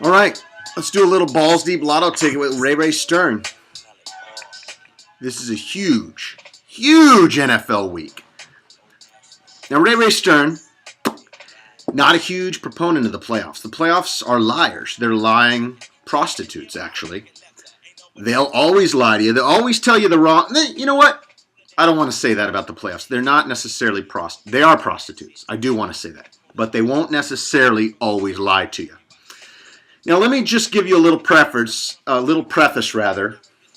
All right, let's do a little balls deep lotto ticket with RayRay Stern. This is a huge NFL week. Now, RayRay Stern, not a huge proponent of the playoffs. The playoffs are liars. They're lying prostitutes, actually. They'll always lie to you. They'll always tell you the wrong. You know what? I don't want to say that about the playoffs. They're not necessarily They are prostitutes. I do want to say that. But they won't necessarily always lie to you. Now, let me just give you a little preface.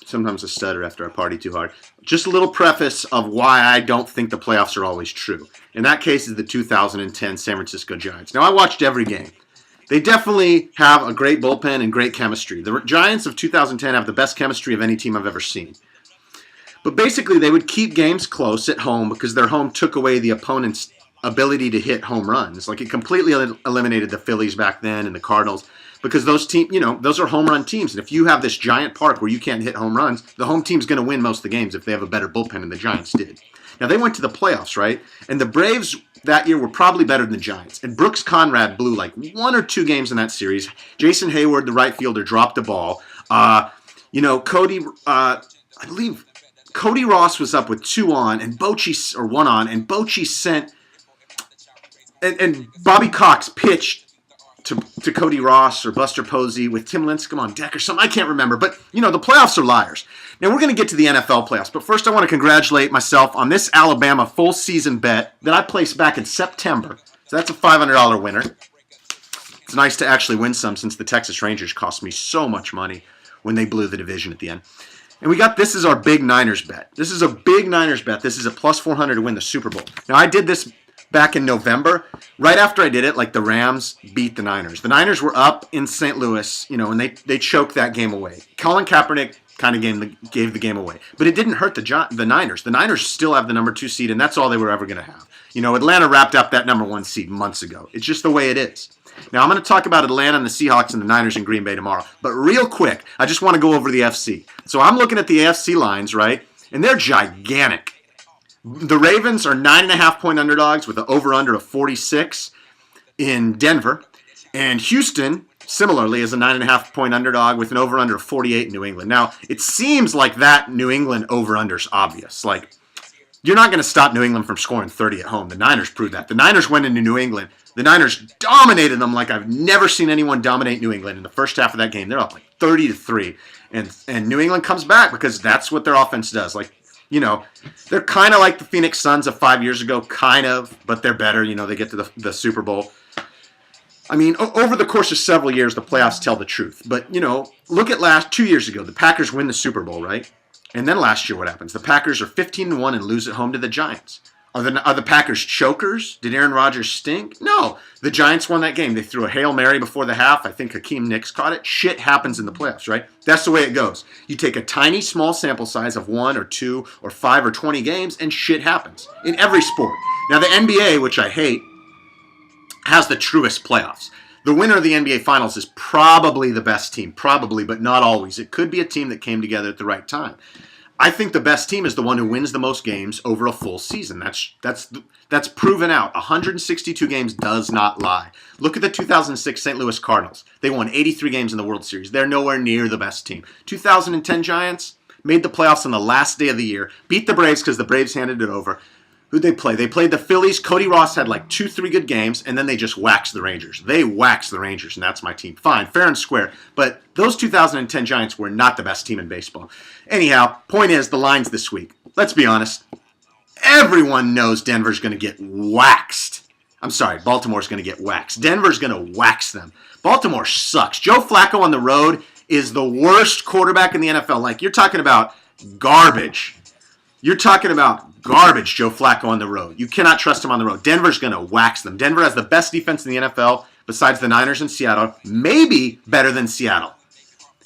Sometimes I stutter after I party too hard. Just a little preface of why I don't think the playoffs are always true. In that case is the 2010 San Francisco Giants. Now, I watched every game. They definitely have a great bullpen and great chemistry. The Giants of 2010 have the best chemistry of any team I've ever seen. But basically, they would keep games close at home because their home took away the opponent's ability to hit home runs. Like, it completely eliminated the Phillies back then and the Cardinals because those teams, those are home run teams. And if you have this giant park where you can't hit home runs, the home team's going to win most of the games if they have a better bullpen than the Giants did. Now, they went to the playoffs, right? And the Braves that year were probably better than the Giants. And Brooks Conrad blew like 1 or 2 games in that series. Jason Hayward, the right fielder, dropped the ball. I believe Cody Ross was up with 2 on and 1 on, and Bochy sent and Bobby Cox pitched to Cody Ross or Buster Posey with Tim Lincecum on deck or something. I can't remember. But, the playoffs are liars. Now, we're going to get to the NFL playoffs. But first, I want to congratulate myself on this Alabama full season bet that I placed back in September. So that's a $500 winner. It's nice to actually win some since the Texas Rangers cost me so much money when they blew the division at the end. And this is our big Niners bet. This is a big Niners bet. This is a plus 400 to win the Super Bowl. Now, I did this back in November. Right after I did it, the Rams beat the Niners. The Niners were up in St. Louis, and they choked that game away. Colin Kaepernick kind of gave the game away. But it didn't hurt the Niners. The Niners still have the number 2 seed, and that's all they were ever going to have. Atlanta wrapped up that number 1 seed months ago. It's just the way it is. Now, I'm going to talk about Atlanta and the Seahawks and the Niners in Green Bay tomorrow. But real quick, I just want to go over the AFC. So I'm looking at the AFC lines, right? And they're gigantic. The Ravens are 9.5-point underdogs with an over-under of 46 in Denver. And Houston, similarly, is a 9.5-point underdog with an over-under of 48 in New England. Now, it seems like that New England over-under is obvious. You're not going to stop New England from scoring 30 at home. The Niners proved that. The Niners went into New England. The Niners dominated them like I've never seen anyone dominate New England. In the first half of that game, they're up 30-3. And New England comes back because that's what their offense does. They're kind of like the Phoenix Suns of 5 years ago, kind of, but they're better. They get to the Super Bowl. I mean, over the course of several years, the playoffs tell the truth. But, look at 2 years ago. The Packers win the Super Bowl, right? And then last year, what happens? The Packers are 15-1 and lose at home to the Giants. Are the Packers chokers? Did Aaron Rodgers stink? No. The Giants won that game. They threw a Hail Mary before the half. I think Hakeem Nicks caught it. Shit happens in the playoffs, right? That's the way it goes. You take a tiny, small sample size of 1 or 2 or 5 or 20 games, and shit happens in every sport. Now, the NBA, which I hate, has the truest playoffs. The winner of the NBA Finals is probably the best team. Probably, but not always. It could be a team that came together at the right time. I think the best team is the one who wins the most games over a full season. That's proven out. 162 games does not lie. Look at the 2006 St. Louis Cardinals. They won 83 games in the World Series. They're nowhere near the best team. 2010 Giants made the playoffs on the last day of the year. Beat the Braves because the Braves handed it over. Who'd they play? They played the Phillies. Cody Ross had 2-3 good games, and then they just waxed the Rangers. They waxed the Rangers, and that's my team. Fine, fair and square. But those 2010 Giants were not the best team in baseball. Anyhow, point is, the lines this week. Let's be honest. Everyone knows Denver's going to get waxed. I'm sorry, Baltimore's going to get waxed. Denver's going to wax them. Baltimore sucks. Joe Flacco on the road is the worst quarterback in the NFL. You're talking about garbage. You're talking about garbage, Joe Flacco on the road. You cannot trust him on the road. Denver's going to wax them. Denver has the best defense in the NFL besides the Niners and Seattle, maybe better than Seattle.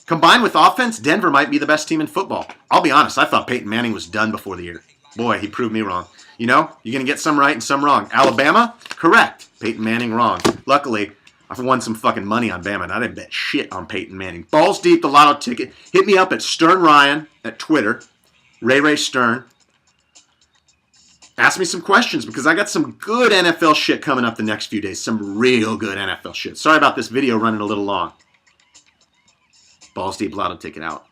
Combined with offense, Denver might be the best team in football. I'll be honest, I thought Peyton Manning was done before the year. Boy, he proved me wrong. You're going to get some right and some wrong. Alabama, correct. Peyton Manning, wrong. Luckily, I've won some fucking money on Bama, and I didn't bet shit on Peyton Manning. Balls deep, the lotto ticket. Hit me up at Stern Ryan at Twitter. RayRay Stern. Ask me some questions because I got some good NFL shit coming up the next few days. Some real good NFL shit. Sorry about this video running a little long. balls deep, allowed him to take it out.